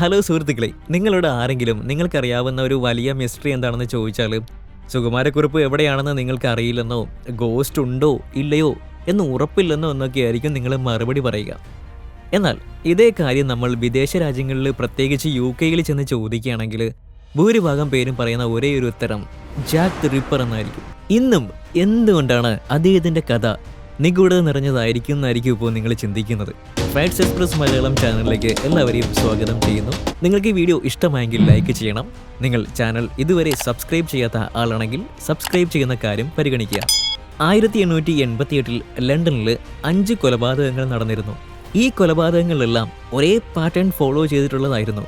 Hello സുഹൃത്തുക്കളെ, നിങ്ങളോട് ആരെങ്കിലും നിങ്ങൾക്കറിയാവുന്ന ഒരു വലിയ മിസ്റ്ററി എന്താണെന്ന് ചോദിച്ചാൽ സുകുമാരക്കുറിപ്പ് എവിടെയാണെന്ന് നിങ്ങൾക്ക് അറിയില്ലെന്നോ, ഗോസ്റ്റ് ഉണ്ടോ ഇല്ലയോ എന്ന് ഉറപ്പില്ലെന്നോ എന്നൊക്കെ ആയിരിക്കും നിങ്ങൾ മറുപടി പറയുക. എന്നാൽ ഇതേ കാര്യം നമ്മൾ വിദേശ രാജ്യങ്ങളിൽ പ്രത്യേകിച്ച് UK ചെന്ന് ചോദിക്കുകയാണെങ്കിൽ ഭൂരിഭാഗം പേരും പറയുന്ന ഒരേ ഒരു ഉത്തരം ജാക്ക് ദി റിപ്പർ എന്നായിരിക്കും. ഇന്നും എന്തുകൊണ്ടാണ് അദ്ദേഹത്തിൻ്റെ കഥ നിഗൂഢത നിറഞ്ഞതായിരിക്കും എന്നായിരിക്കും ഇപ്പോൾ നിങ്ങൾ ചിന്തിക്കുന്നത്. ഫാക്ട്സ് എക്സ്പ്രസ് മലയാളം ചാനലിലേക്ക് എല്ലാവരെയും സ്വാഗതം ചെയ്യുന്നു. നിങ്ങൾക്ക് ഈ വീഡിയോ ഇഷ്ടമായെങ്കിൽ ലൈക്ക് ചെയ്യണം. നിങ്ങൾ ചാനൽ ഇതുവരെ സബ്സ്ക്രൈബ് ചെയ്യാത്ത ആളാണെങ്കിൽ സബ്സ്ക്രൈബ് ചെയ്യുന്ന കാര്യം പരിഗണിക്കുക. 1888 ലണ്ടനിൽ 5 കൊലപാതകങ്ങൾ നടന്നിരുന്നു. ഈ കൊലപാതകങ്ങളെല്ലാം ഒരേ പാറ്റേൺ ഫോളോ ചെയ്തിട്ടുള്ളതായിരുന്നു.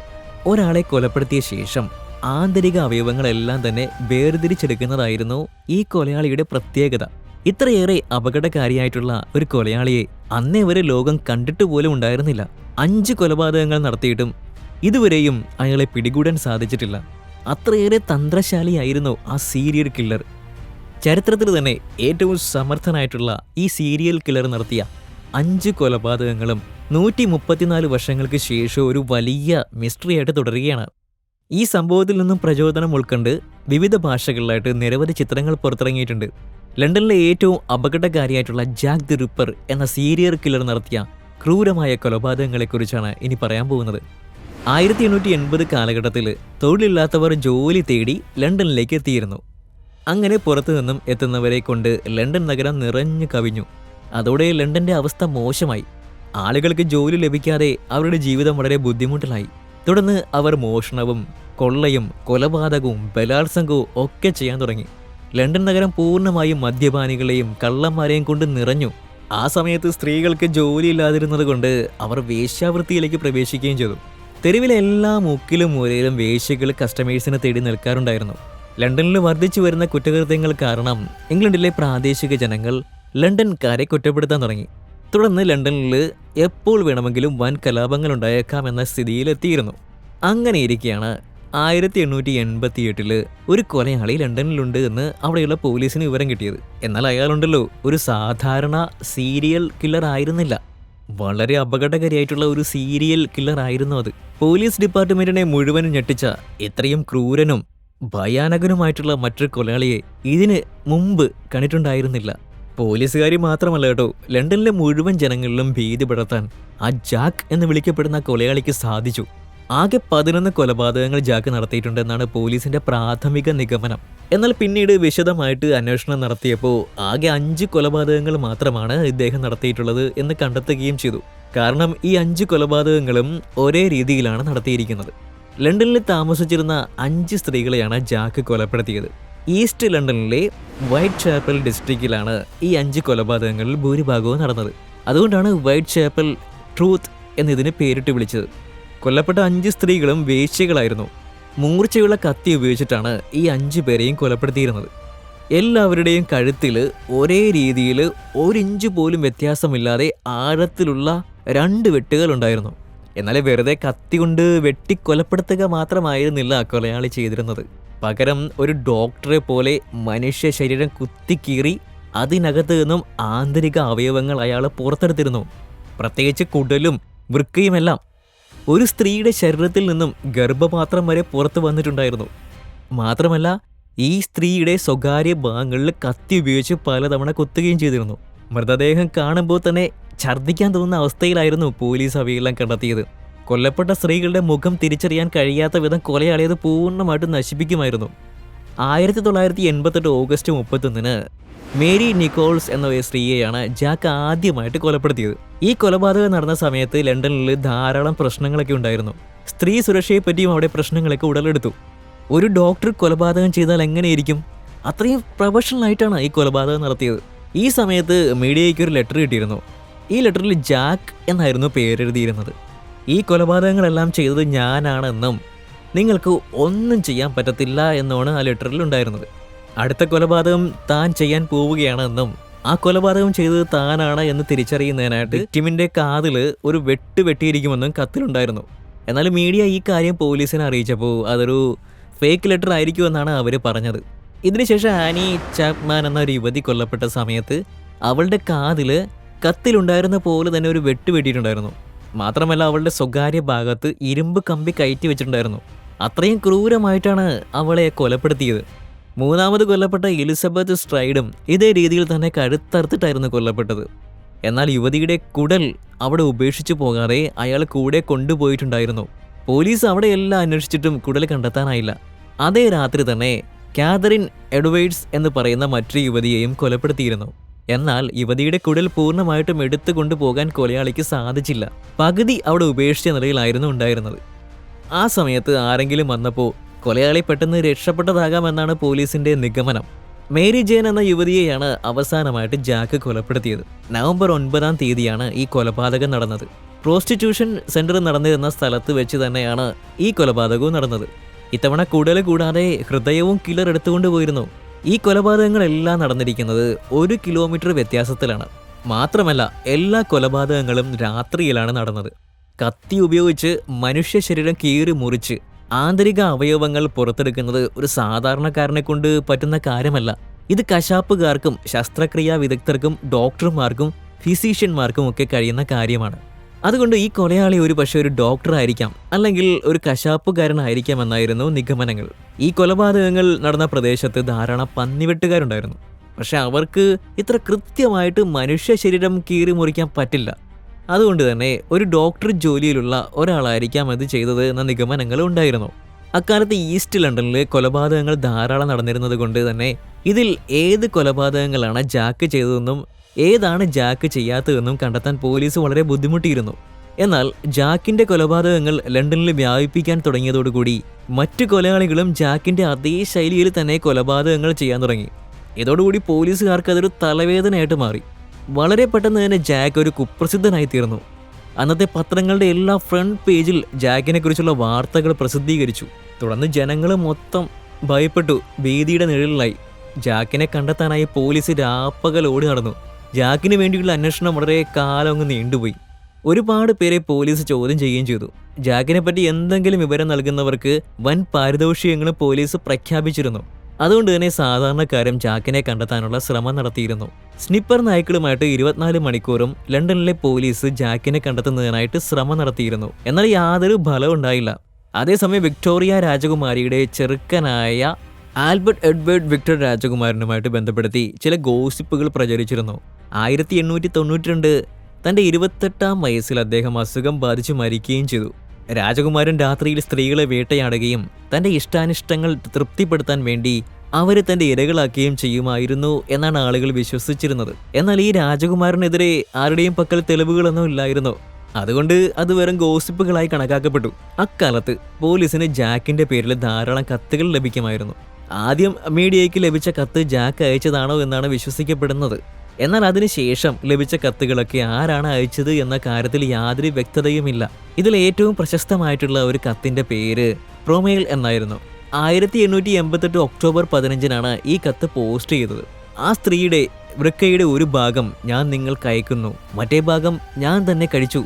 ഒരാളെ കൊലപ്പെടുത്തിയ ശേഷം ആന്തരിക അവയവങ്ങളെല്ലാം തന്നെ വേർതിരിച്ചെടുക്കുന്നതായിരുന്നു ഈ കൊലയാളിയുടെ പ്രത്യേകത. ഇത്രയേറെ അപകടകാരിയായിട്ടുള്ള ഒരു കൊലയാളിയെ അന്നേ വരെ ലോകം കണ്ടിട്ട് പോലും ഉണ്ടായിരുന്നില്ല. 5 കൊലപാതകങ്ങൾ നടത്തിയിട്ടും ഇതുവരെയും അയാളെ പിടികൂടാൻ സാധിച്ചിട്ടില്ല. അത്രയേറെ തന്ത്രശാലിയായിരുന്നു ആ സീരിയൽ കില്ലർ. ചരിത്രത്തിൽ തന്നെ ഏറ്റവും സമർത്ഥനായിട്ടുള്ള ഈ സീരിയൽ കില്ലർ നടത്തിയ 5 കൊലപാതകങ്ങളും 134 വർഷങ്ങൾക്ക് ശേഷം ഒരു വലിയ മിസ്റ്ററിയായിട്ട് തുടരുകയാണ്. ഈ സംഭവത്തിൽ നിന്നും പ്രചോദനം ഉൾക്കൊണ്ട് വിവിധ ഭാഷകളിലായിട്ട് നിരവധി ചിത്രങ്ങൾ പുറത്തിറങ്ങിയിട്ടുണ്ട്. ലണ്ടനിലെ ഏറ്റവും അപകടകാരിയായിട്ടുള്ള ജാക്ക് ദി റിപ്പർ എന്ന സീരിയൽ കില്ലർ നടത്തിയ ക്രൂരമായ കൊലപാതകങ്ങളെക്കുറിച്ചാണ് ഇനി പറയാൻ പോകുന്നത്. 1880 കാലഘട്ടത്തിൽ തൊഴിലില്ലാത്തവർ ജോലി തേടി ലണ്ടനിലേക്ക് എത്തിയിരുന്നു. അങ്ങനെ പുറത്തു നിന്നും എത്തുന്നവരെ കൊണ്ട് ലണ്ടൻ നഗരം നിറഞ്ഞു കവിഞ്ഞു. അതോടെ ലണ്ടന്റെ അവസ്ഥ മോശമായി. ആളുകൾക്ക് ജോലി ലഭിക്കാതെ അവരുടെ ജീവിതം വളരെ ബുദ്ധിമുട്ടിലായി. തുടർന്ന് അവർ മോഷണവും കൊള്ളയും കൊലപാതകവും ബലാത്സംഗവും ഒക്കെ ചെയ്യാൻ തുടങ്ങി. ലണ്ടൻ നഗരം പൂർണ്ണമായും മദ്യപാനികളെയും കള്ളന്മാരെയും കൊണ്ട് നിറഞ്ഞു. ആ സമയത്ത് സ്ത്രീകൾക്ക് ജോലിയില്ലാതിരുന്നത് കൊണ്ട് അവർ വേശ്യാവൃത്തിയിലേക്ക് പ്രവേശിക്കുകയും ചെയ്തു. തെരുവിലെ എല്ലാ മുക്കിലും മൂലയിലും വേശ്യകൾ കസ്റ്റമേഴ്സിനെ തേടി നിൽക്കാറുണ്ടായിരുന്നു. ലണ്ടനിൽ വർദ്ധിച്ചു വരുന്ന കുറ്റകൃത്യങ്ങൾ കാരണം ഇംഗ്ലണ്ടിലെ പ്രാദേശിക ജനങ്ങൾ ലണ്ടൻകാരെ കുറ്റപ്പെടുത്താൻ തുടങ്ങി. തുടർന്ന് ലണ്ടനിൽ എപ്പോൾ വേണമെങ്കിലും വൻ കലാപങ്ങൾ ഉണ്ടായേക്കാം എന്ന സ്ഥിതിയിലെത്തിയിരുന്നു. അങ്ങനെയിരിക്കെയാണ് 1888 ഒരു കൊലയാളി ലണ്ടനിലുണ്ട് എന്ന് അവിടെയുള്ള പോലീസിന് വിവരം കിട്ടിയത്. എന്നാൽ അയാളുണ്ടല്ലോ ഒരു സാധാരണ സീരിയൽ കില്ലർ ആയിരുന്നില്ല. വളരെ അപകടകാരിയായിട്ടുള്ള ഒരു സീരിയൽ കില്ലർ ആയിരുന്നു അത്. പോലീസ് ഡിപ്പാർട്ട്മെന്റിനെ മുഴുവനും ഞെട്ടിച്ച ഇത്രയും ക്രൂരനും ഭയാനകനുമായിട്ടുള്ള മറ്റൊരു കൊലയാളിയെ ഇതിന് മുമ്പ് കണ്ടിട്ടുണ്ടായിരുന്നില്ല. പോലീസുകാരി മാത്രമല്ല കേട്ടോ, ലണ്ടനിലെ മുഴുവൻ ജനങ്ങളിലും ഭീതി പടർത്താൻ ആ ജാക്ക് എന്ന് വിളിക്കപ്പെടുന്ന കൊലയാളിക്ക് സാധിച്ചു. ആകെ 11 കൊലപാതകങ്ങൾ ജാക്ക് നടത്തിയിട്ടുണ്ടെന്നാണ് പോലീസിന്റെ പ്രാഥമിക നിഗമനം. എന്നാൽ പിന്നീട് വിശദമായിട്ട് അന്വേഷണം നടത്തിയപ്പോൾ ആകെ 5 കൊലപാതകങ്ങൾ മാത്രമാണ് ഇദ്ദേഹം നടത്തിയിട്ടുള്ളത് എന്ന് കണ്ടെത്തുകയും ചെയ്തു. കാരണം ഈ 5 കൊലപാതകങ്ങളും ഒരേ രീതിയിലാണ് നടത്തിയിരിക്കുന്നത്. ലണ്ടനിൽ താമസിച്ചിരുന്ന 5 സ്ത്രീകളെയാണ് ജാക്ക് കൊലപ്പെടുത്തിയത്. ഈസ്റ്റ് ലണ്ടനിലെ വൈറ്റ് ചാപ്പൽ ഡിസ്ട്രിക്റ്റിലാണ് ഈ 5 കൊലപാതകങ്ങളിൽ ഭൂരിഭാഗവും നടന്നത്. അതുകൊണ്ടാണ് വൈറ്റ് ചാപ്പൽ ട്രൂത്ത് എന്നിതിന് പേരിട്ട് വിളിച്ചത്. കൊല്ലപ്പെട്ട 5 സ്ത്രീകളും വേശ്യകളായിരുന്നു. മൂർച്ചയുള്ള കത്തി ഉപയോഗിച്ചിട്ടാണ് ഈ 5 പേരെയും കൊലപ്പെടുത്തിയിരുന്നത്. എല്ലാവരുടെയും കഴുത്തിൽ ഒരേ രീതിയിൽ 1 ഇഞ്ച് പോലും വ്യത്യാസമില്ലാതെ ആഴത്തിലുള്ള 2 വെട്ടുകൾ ഉണ്ടായിരുന്നു. എന്നാൽ വെറുതെ കത്തി കൊണ്ട് വെട്ടിക്കൊലപ്പെടുത്തുക മാത്രമായിരുന്നില്ല കൊലയാളി ചെയ്തിരുന്നത്. പകരം ഒരു ഡോക്ടറെ പോലെ മനുഷ്യ ശരീരം കുത്തിക്കീറി അതിനകത്ത് നിന്നും ആന്തരിക അവയവങ്ങൾ അയാൾ പുറത്തെടുത്തിരുന്നു. പ്രത്യേകിച്ച് കുടലും വൃക്കയുമെല്ലാം. ഒരു സ്ത്രീയുടെ ശരീരത്തിൽ നിന്നും ഗർഭപാത്രം വരെ പുറത്തു വന്നിട്ടുണ്ടായിരുന്നു. മാത്രമല്ല ഈ സ്ത്രീയുടെ സ്വകാര്യ ഭാഗങ്ങളിൽ കത്തി ഉപയോഗിച്ച് പലതവണ കുത്തുകയും ചെയ്തിരുന്നു. മൃതദേഹം കാണുമ്പോൾ തന്നെ ഛർദ്ദിക്കാൻ തോന്നുന്ന അവസ്ഥയിലായിരുന്നു പോലീസ് അവയെല്ലാം കണ്ടെത്തിയത്. കൊല്ലപ്പെട്ട സ്ത്രീകളുടെ മുഖം തിരിച്ചറിയാൻ കഴിയാത്ത വിധം കൊലയാളിയത് പൂർണ്ണമായിട്ട് നശിപ്പിക്കുമായിരുന്നു. 1988 ഓഗസ്റ്റ് 31 മേരി നിക്കോൾസ് എന്ന സ്ത്രീയെയാണ് ജാക്ക് ആദ്യമായിട്ട് കൊലപ്പെടുത്തിയത്. ഈ കൊലപാതകം നടന്ന സമയത്ത് ലണ്ടനിൽ ധാരാളം പ്രശ്നങ്ങളൊക്കെ ഉണ്ടായിരുന്നു. സ്ത്രീ സുരക്ഷയെപ്പറ്റിയും അവിടെ പ്രശ്നങ്ങളൊക്കെ ഉടലെടുത്തു. ഒരു ഡോക്ടർ കൊലപാതകം ചെയ്താൽ എങ്ങനെയിരിക്കും? അത്രയും പ്രൊഫഷണൽ ആയിട്ടാണ് ഈ കൊലപാതകം നടത്തിയത്. ഈ സമയത്ത് മീഡിയയ്ക്ക് ഒരു ലെറ്റർ കിട്ടിയിരുന്നു. ഈ ലെറ്ററിൽ ജാക്ക് എന്നായിരുന്നു പേരെഴുതിയിരുന്നത്. ഈ കൊലപാതകങ്ങളെല്ലാം ചെയ്തത് ഞാനാണെന്നും നിങ്ങൾക്ക് ഒന്നും ചെയ്യാൻ പറ്റത്തില്ല എന്നുമാണ് ആ ലെറ്ററിൽ ഉണ്ടായിരുന്നത്. അടുത്ത കൊലപാതകം താൻ ചെയ്യാൻ പോവുകയാണെന്നും ആ കൊലപാതകം ചെയ്തത് താനാണ് എന്ന് തിരിച്ചറിയുന്നതിനായിട്ട് വിക്ടിമിന്റെ കാതിൽ ഒരു വെട്ടിയിരിക്കുമെന്നും കത്തിലുണ്ടായിരുന്നു. എന്നാൽ മീഡിയ ഈ കാര്യം പോലീസിനെ അറിയിച്ചപ്പോൾ അതൊരു ഫേക്ക് ലെറ്റർ ആയിരിക്കുമെന്നാണ് അവർ പറഞ്ഞത്. ഇതിനുശേഷം ആനി ചാപ്മാൻ എന്ന ഒരു യുവതി കൊല്ലപ്പെട്ട സമയത്ത് അവളുടെ കാതിൽ കത്തിലുണ്ടായിരുന്ന പോലെ തന്നെ ഒരു വെട്ടിയിട്ടുണ്ടായിരുന്നു. മാത്രമല്ല അവളുടെ സ്വകാര്യ ഭാഗത്ത് ഇരുമ്പ് കമ്പി കയറ്റി വെച്ചിട്ടുണ്ടായിരുന്നു. അത്രയും ക്രൂരമായിട്ടാണ് അവളെ കൊലപ്പെടുത്തിയത്. മൂന്നാമത് കൊല്ലപ്പെട്ട എലിസബത്ത് സ്ട്രൈഡും ഇതേ രീതിയിൽ തന്നെ കഴുത്തറുത്തിട്ടായിരുന്നു കൊല്ലപ്പെട്ടത്. എന്നാൽ യുവതിയുടെ കുടൽ അവിടെ ഉപേക്ഷിച്ചു പോകാതെ അയാൾ കൂടെ കൊണ്ടുപോയിട്ടുണ്ടായിരുന്നു. പോലീസ് അവിടെ എല്ലാം അന്വേഷിച്ചിട്ടും കുടൽ കണ്ടെത്താനായില്ല. അതേ രാത്രി തന്നെ കാതറിൻ എഡ്വേർഡ്സ് എന്ന് പറയുന്ന മറ്റൊരു യുവതിയെയും കൊലപ്പെടുത്തിയിരുന്നു. എന്നാൽ യുവതിയുടെ കുടൽ പൂർണ്ണമായിട്ടും എടുത്തു കൊണ്ടുപോകാൻ കൊലയാളിക്ക് സാധിച്ചില്ല. പകുതി അവിടെ ഉപേക്ഷിച്ച നിലയിലായിരുന്നു ഉണ്ടായിരുന്നത്. ആ സമയത്ത് ആരെങ്കിലും വന്നപ്പോൾ കൊലയാളി പെട്ടെന്ന് രക്ഷപ്പെട്ടതാകാമെന്നാണ് പോലീസിന്റെ നിഗമനം. മേരി ജെയിൻ എന്ന യുവതിയെയാണ് അവസാനമായിട്ട് ജാക്ക് കൊലപ്പെടുത്തിയത്. നവംബർ 9-ാം തീയതിയാണ് ഈ കൊലപാതകം നടന്നത്. പ്രോസ്റ്റിറ്റ്യൂഷൻ സെന്റർ നടന്നിരുന്ന സ്ഥലത്ത് വെച്ച് തന്നെയാണ് ഈ കൊലപാതകവും നടന്നത്. ഇത്തവണ കുടൽ കൂടാതെ ഹൃദയവും കില്ലർ എടുത്തുകൊണ്ട് പോയിരുന്നു. ഈ കൊലപാതകങ്ങളെല്ലാം നടന്നിരിക്കുന്നത് 1 കിലോമീറ്റർ വ്യത്യാസത്തിലാണ്. മാത്രമല്ല എല്ലാ കൊലപാതകങ്ങളും രാത്രിയിലാണ് നടന്നത്. കത്തി ഉപയോഗിച്ച് മനുഷ്യ ശരീരം കീറി മുറിച്ച് ആന്തരിക അവയവങ്ങൾ പുറത്തെടുക്കുന്നത് ഒരു സാധാരണക്കാരനെ കൊണ്ട് പറ്റുന്ന കാര്യമല്ല. ഇത് കശാപ്പുകാർക്കും ശസ്ത്രക്രിയാ വിദഗ്ധർക്കും ഡോക്ടർമാർക്കും ഫിസീഷ്യന്മാർക്കും ഒക്കെ കഴിയുന്ന കാര്യമാണ്. അതുകൊണ്ട് ഈ കൊലയാളി ഒരു പക്ഷേ ഒരു ഡോക്ടർ ആയിരിക്കാം, അല്ലെങ്കിൽ ഒരു കശാപ്പുകാരനായിരിക്കാം എന്നായിരുന്നു നിഗമനങ്ങൾ. ഈ കൊലപാതകങ്ങൾ നടന്ന പ്രദേശത്ത് ധാരാളം പന്നിവെട്ടുകാരുണ്ടായിരുന്നു. പക്ഷെ അവർക്ക് ഇത്ര കൃത്യമായിട്ട് മനുഷ്യ ശരീരം കീറി മുറിക്കാൻ പറ്റില്ല. അതുകൊണ്ട് തന്നെ ഒരു ഡോക്ടർ ജോലിയിലുള്ള ഒരാളായിരിക്കാം അത് ചെയ്തത് എന്ന നിഗമനങ്ങൾ ഉണ്ടായിരുന്നു. അക്കാലത്ത് ഈസ്റ്റ് ലണ്ടനിൽ കൊലപാതകങ്ങൾ ധാരാളം നടന്നിരുന്നത് കൊണ്ട് തന്നെ ഇതിൽ ഏത് കൊലപാതകങ്ങളാണ് ജാക്ക് ചെയ്തതെന്നും ഏതാണ് ജാക്ക് ചെയ്യാത്തതെന്നും കണ്ടെത്താൻ പോലീസ് വളരെ ബുദ്ധിമുട്ടിയിരുന്നു. എന്നാൽ ജാക്കിന്റെ കൊലപാതകങ്ങൾ ലണ്ടനിൽ വ്യാപിപ്പിക്കാൻ തുടങ്ങിയതോടുകൂടി മറ്റു കൊലയാളികളും ജാക്കിന്റെ അതേ ശൈലിയിൽ തന്നെ കൊലപാതകങ്ങൾ ചെയ്യാൻ തുടങ്ങി. ഇതോടുകൂടി പോലീസുകാർക്ക് അതൊരു തലവേദനയായിട്ട് മാറി. വളരെ പെട്ടെന്ന് തന്നെ ജാക്ക് ഒരു കുപ്രസിദ്ധനായി തീർന്നു. അന്നത്തെ പത്രങ്ങളുടെ എല്ലാ ഫ്രണ്ട് പേജിൽ ജാക്കിനെ കുറിച്ചുള്ള വാർത്തകൾ പ്രസിദ്ധീകരിച്ചു. തുടർന്ന് ജനങ്ങൾ മൊത്തം ഭയപ്പെട്ടു, ഭീതിയുടെ നിഴലിലായി. ജാക്കിനെ കണ്ടെത്താനായി പോലീസ് രാപ്പകൽ ഓടി നടന്നു. ജാക്കിന് വേണ്ടിയുള്ള അന്വേഷണം വളരെ കാലം അങ്ങ് നീണ്ടുപോയി. ഒരുപാട് പേരെ പോലീസ് ചോദ്യം ചെയ്യുകയും ചെയ്തു. ജാക്കിനെ പറ്റി എന്തെങ്കിലും വിവരം നൽകുന്നവർക്ക് വൻ പാരിതോഷികങ്ങളും പോലീസ് പ്രഖ്യാപിച്ചിരുന്നു. അതുകൊണ്ട് തന്നെ സാധാരണക്കാരും ജാക്കിനെ കണ്ടെത്താനുള്ള ശ്രമം നടത്തിയിരുന്നു. സ്നിപ്പർ നായ്ക്കളുമായിട്ട് 24 മണിക്കൂറും ലണ്ടനിലെ പോലീസ് ജാക്കിനെ കണ്ടെത്തുന്നതിനായിട്ട് ശ്രമം നടത്തിയിരുന്നു. എന്നാൽ യാതൊരു ഫലവും ഉണ്ടായില്ല. അതേസമയം വിക്ടോറിയ രാജകുമാരിയുടെ ചെറുക്കനായ ആൽബർട്ട് എഡ്വേർഡ് വിക്ടർ രാജകുമാരനുമായിട്ട് ബന്ധപ്പെടുത്തി ചില ഗോസിപ്പുകൾ പ്രചരിച്ചിരുന്നു. 1892 തൻ്റെ 28-ാം വയസ്സിൽ അദ്ദേഹം അസുഖം ബാധിച്ച് മരിക്കുകയും ചെയ്തു. രാജകുമാരൻ രാത്രിയിൽ സ്ത്രീകളെ വേട്ടയാടുകയും തൻ്റെ ഇഷ്ടാനിഷ്ടങ്ങൾ തൃപ്തിപ്പെടുത്താൻ വേണ്ടി അവരെ തൻ്റെ ഇരകളാക്കുകയും ചെയ്യുമായിരുന്നു എന്നാണ് ആളുകൾ വിശ്വസിച്ചിരുന്നത്. എന്നാൽ ഈ രാജകുമാരനെതിരെ ആരുടെയും പക്കൽ തെളിവുകളൊന്നും ഇല്ലായിരുന്നു. അതുകൊണ്ട് അത് വെറും ഗോസിപ്പുകളായി കണക്കാക്കപ്പെട്ടു. അക്കാലത്ത് പോലീസിന് ജാക്കിന്റെ പേരിൽ ധാരാളം കത്തുകൾ ലഭിക്കുമായിരുന്നു. ആദ്യം മീഡിയയ്ക്ക് ലഭിച്ച കത്ത് ജാക്ക് അയച്ചതാണോ എന്നാണ് വിശ്വസിക്കപ്പെടുന്നത്. എന്നാൽ അതിനുശേഷം ലഭിച്ച കത്തുകളൊക്കെ ആരാണ് അയച്ചത് എന്ന കാര്യത്തിൽ യാതൊരു വ്യക്തതയുമില്ല. ഇതിൽ ഏറ്റവും പ്രശസ്തമായിട്ടുള്ള ഒരു കത്തിന്റെ പേര് പ്രൊമേൽ എന്നായിരുന്നു. 1888 ഒക്ടോബർ 15-നാണ് ഈ കത്ത് പോസ്റ്റ് ചെയ്തത്. ആ സ്ത്രീയുടെ വൃക്കയുടെ ഒരു ഭാഗം ഞാൻ നിങ്ങൾക്ക് അയക്കുന്നു, മറ്റേ ഭാഗം ഞാൻ തന്നെ കഴിച്ചു,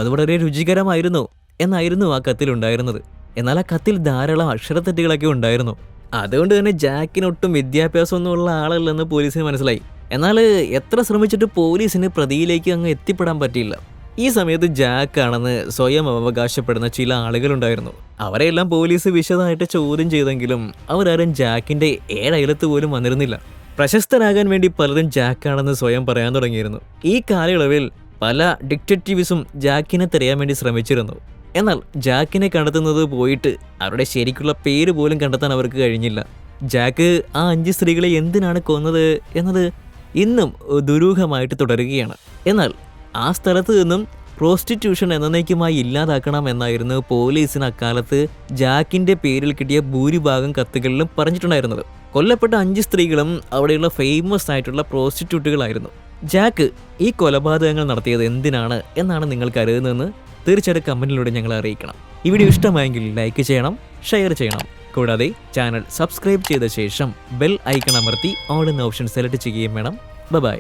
അത് വളരെ രുചികരമായിരുന്നു എന്നായിരുന്നു ആ കത്തിലുണ്ടായിരുന്നത്. എന്നാൽ ആ കത്തിൽ ധാരാളം അക്ഷരത്തെറ്റുകളൊക്കെ ഉണ്ടായിരുന്നു. അതുകൊണ്ട് തന്നെ ജാക്കിനൊട്ടും വിദ്യാഭ്യാസമൊന്നുമുള്ള ആളല്ലെന്ന് പോലീസിന് മനസ്സിലായി. എന്നാൽ എത്ര ശ്രമിച്ചിട്ട് പോലീസിന് പ്രതിയിലേക്ക് അങ്ങ് എത്തിപ്പെടാൻ പറ്റിയില്ല. ഈ സമയത്ത് ജാക്കാണെന്ന് സ്വയം അവകാശപ്പെടുന്ന ചില ആളുകളുണ്ടായിരുന്നു. അവരെല്ലാം പോലീസ് വിശദമായിട്ട് ചോദ്യം ചെയ്തെങ്കിലും അവരാരും ജാക്കിന്റെ ഏഴയലത്ത് പോലും വന്നിരുന്നില്ല. പ്രശസ്തനാകാൻ വേണ്ടി പലരും ജാക്കാണെന്ന് സ്വയം പറയാൻ തുടങ്ങിയിരുന്നു. ഈ കാലയളവിൽ പല ഡിറ്റക്റ്റീവ്സും ജാക്കിനെ തിരയാൻ വേണ്ടി ശ്രമിച്ചിരുന്നു. എന്നാൽ ജാക്കിനെ കണ്ടെത്തുന്നത് പോയിട്ട് അവരുടെ ശരിക്കുള്ള പേര് പോലും കണ്ടെത്താൻ അവർക്ക് കഴിഞ്ഞില്ല. ജാക്ക് ആ 5 സ്ത്രീകളെ എന്തിനാണ് കൊന്നത് എന്നത് ഇന്നും ദുരൂഹമായിട്ട് തുടരുകയാണ്. എന്നാൽ ആ സ്ഥലത്ത് നിന്നും പ്രോസ്റ്റിറ്റ്യൂഷൻ എന്നേക്കുമായി ഇല്ലാതാക്കണം എന്നായിരുന്നു പോലീസിന് അക്കാലത്ത് ജാക്കിന്റെ പേരിൽ കിട്ടിയ ഭൂരിഭാഗം കത്തുകളിലും പറഞ്ഞിട്ടുണ്ടായിരുന്നത്. കൊല്ലപ്പെട്ട 5 സ്ത്രീകളും അവിടെയുള്ള ഫേമസ് ആയിട്ടുള്ള പ്രോസ്റ്റിറ്റ്യൂട്ടുകളായിരുന്നു. ജാക്ക് ഈ കൊലപാതകങ്ങൾ നടത്തിയത് എന്തിനാണ് എന്നാണ് നിങ്ങൾ കരുതുന്നതെന്ന് തീർച്ചയായിട്ടും കമന്റിലൂടെ ഞങ്ങളെ അറിയിക്കണം. ഈ വീഡിയോ ഇഷ്ടമായെങ്കിൽ ലൈക്ക് ചെയ്യണം, ഷെയർ ചെയ്യണം. കൂടാതെ ചാനൽ സബ്സ്ക്രൈബ് ചെയ്ത ശേഷം ബെൽ ഐക്കൺ അമർത്തി ഓൾ എന്ന ഓപ്ഷൻ സെലക്ട് ചെയ്യുകയും വേണം. ബൈ.